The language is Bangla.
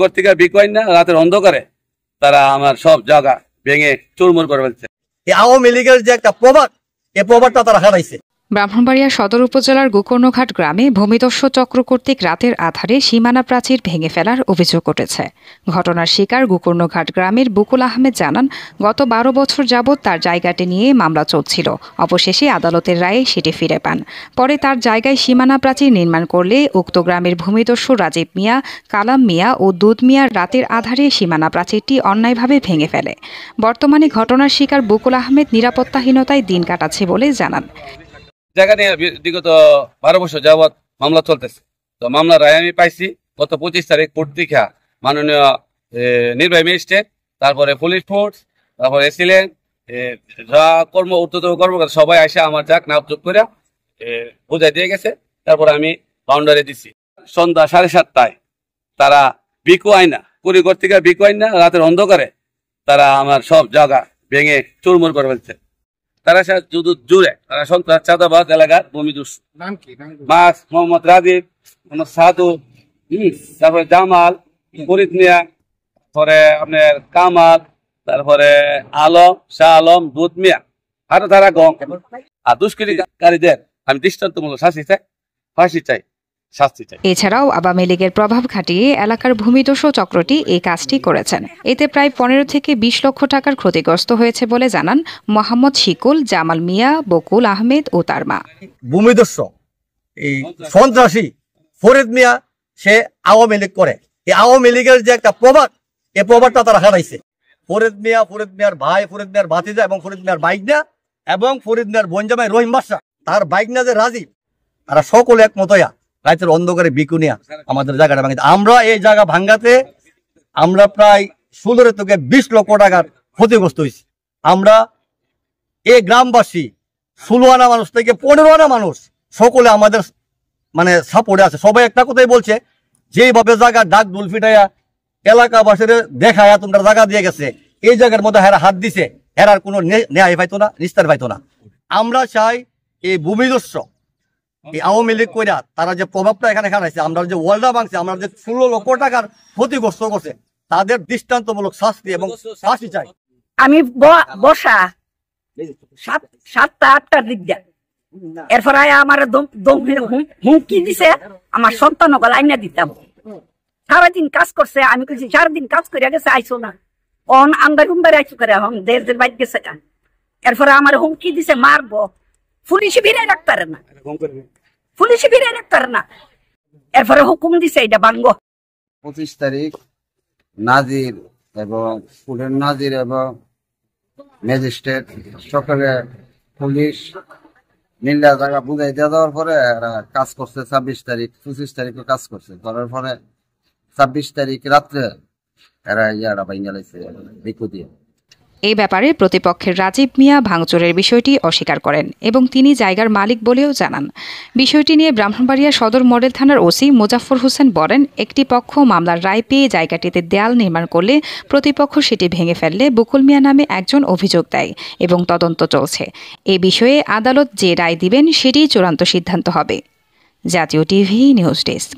ঘর থেকে বিকোয় না, রাতের অন্ধকারে তারা আমার সব জায়গা ভেঙে চুরমুর করে ফেলছে। আওয়ামী লীগের যে একটা প্রভাব, এই প্রভাবটা তারা হারাইছে। ব্রাহ্মণবাড়িয়া সদর উপজেলার গোকর্ণঘাট গ্রামে ভূমিদস্যু চক্র কর্তৃক রাতের আধারে সীমানা প্রাচীর ভেঙে ফেলার অভিযোগ উঠেছে। ঘটনার শিকার গোকর্ণঘাট গ্রামের বুকুল আহমেদ জানান, গত ১২ বছর যাবৎ তার জায়গাটি নিয়ে মামলা চলছিল। অবশেষে আদালতের রায়ে সেটি ফিরে পান। পরে তার জায়গায় সীমানা প্রাচীর নির্মাণ করলে উক্ত গ্রামের ভূমিদস্যু রাজীব মিয়া, কালাম মিয়া ও দুধ মিয়ার রাতের আধারে সীমানা প্রাচীরটি অন্যায়ভাবে ভেঙে ফেলে। বর্তমানে ঘটনার শিকার বুকুল আহমেদ নিরাপত্তাহীনতায় দিন কাটাচ্ছে বলে জানান। জায়গা নিয়ে বিগত 12 বছর যাবৎ মামলা চলতেছে। তো মামলার রায় আমি পাইছি গত 25 তারিখ কোর্ট থেকে মাননীয় নির্বাহী ম্যাজিস্ট্রেট, তারপরে পুলিশ ফোর্স, তারপরে এসিলেন, যা ঊর্ধ্বতন কর্মকর্তা সবাই আসে আমার যাক নাপযোগ করে বুঝাই দিয়ে গেছে। তারপরে আমি বাউন্ডারি দিছি। সন্ধ্যা 7:30টায় তারা বিকু আইনা কুড়িঘর থেকে বিকু আইনা রাতের অন্ধকারে তারা আমার সব জায়গা ভেঙে চুরমুর করে ফেলছে। তারা জুড়ে তারা সন্ত্রাস চাঁদাবাদ এলাকার ভূমিদস্যু। মাস মোহাম্মদ রাজীব, মোহাম্মদ সাধু, তারপরে জামাল, ফরিদ মিয়া, তারপরে আপনার কামাল, তারপরে আলম, শাহ আলম, দুধ মিয়া, আরো তারা গম। আর দুষ্কৃতিকারীদের আমি দৃষ্টান্তমূলক শাস্তি চাই, ফাঁসি চাই, শাস্তি চাই। এছাড়াও আওয়ামী লীগের প্রভাব খাটিয়ে এলাকার ভূমিদস্যু চক্রটি এই কাজটি করেছেন। এতে প্রায় 15 থেকে 20 লক্ষ টাকার ক্ষতিগ্রস্ত হয়েছে বলে জানান মোহাম্মদ শিকুল, জামাল মিয়া, বকুল আহমেদ ও তার মা। ভূমিদস্যু এই সন্ত্রাসী ফরিদ মিয়া সে আওয়ামী লীগ করে। এই আওয়ামী লীগের যে একটা প্রভাব, এই প্রভাবটা তারা হারাইছে। ফরিদ মিয়ার ভাই, ফরিদ মিয়ার ভাতিজা এবং ফরিদ মিয়ার বাইকনা এবং ফরিদ মিয়ার বোনজামাই রহিম বাদশা, তার বাইকনা যে রাজীব, তারা সকলে একমতয়া রাতের অন্ধকারে বিকুনিয়া আমাদের জায়গাটা ভাঙাতে। আমরা এই জায়গা ভাঙ্গাতে আমরা প্রায় 16 থেকে 20 লক্ষ টাকার ক্ষতিগ্রস্ত হয়েছি। আমরা এই গ্রামবাসী 16 আনা মানুষ থেকে 15 আনা মানুষ সকলে আমাদের সাপোর্টে আছে। সবাই একটা কথাই বলছে, যেভাবে জায়গা ডাক ডুল ফিটাইয়া এলাকাবাসীর দেখায়া তোমরা জায়গা দিয়ে গেছে, এই জায়গার মধ্যে হেরা হাত দিছে, হেরার কোনো ন্যায় পাইতো না, নিস্তার পাইতো না। আমরা চাই এই ভূমিদস্যু এই আওয়ামী লীগ কইরা তারা যে প্রভাবটা এখানে খাটাইছে, আমরা যে ওয়ালটা ভাঙছে, আমরা যে 16 লক্ষ টাকার ক্ষতিগ্রস্ত করছে, তাদের দৃষ্টান্তমূলক শাস্তি এবং ফাঁসি চাই। আমি বসা 7টা-8টার দিক দিয়ে, এরপর আমার হুমকি দিছে আমার সন্তান লাইনা দিতাম। সারাদিন কাজ করছে, আমি কইছি সারাদিন কাজ করে গেছে, আইসো না অন আন্দার উন্দার আইসো করে দেড় বাইক গেছে। এরপরে আমার হুমকি দিছে মারবো, পুলিশে ভিড়ে রাখতে না, পুলিশে ভিড়ে রাখতে না। এরপরে হুকুম দিছে এটা ভাঙ্গো। 25 তারিখ নাজির এবং পুলিশ নাজির এবং ম্যাজিস্ট্রেট সকালে পুলিশ নিন্দা জায়গা বুঝাই দিয়ে দেওয়ার পরে এরা কাজ করছে। 26 তারিখ 25 তারিখও কাজ করছে, করার পরে 26 তারিখ রাত্রে এরা ইয়ারা ভাঙা লাইছে বিকু দিয়ে। এই ব্যাপারে প্রতিপক্ষের রাজীব মিয়া ভাঙচুরের বিষয়টি অস্বীকার করেন এবং তিনি জায়গার মালিক বলেও জানান। বিষয়টি নিয়ে ব্রাহ্মণবাড়িয়া সদর মডেল থানার ওসি মোজাফফর হোসেন বলেন, একটি পক্ষ মামলার রায় পেয়ে জায়গাটিতে দেয়াল নির্মাণ করলে প্রতিপক্ষ সেটি ভেঙে ফেললে বকুল মিয়া নামে একজন অভিযোগ দেয় এবং তদন্ত চলছে। এ বিষয়ে আদালত যে রায় দিবেন সেটিই চূড়ান্ত সিদ্ধান্ত হবে। জাতীয় টিভি নিউজ ডেস্ক।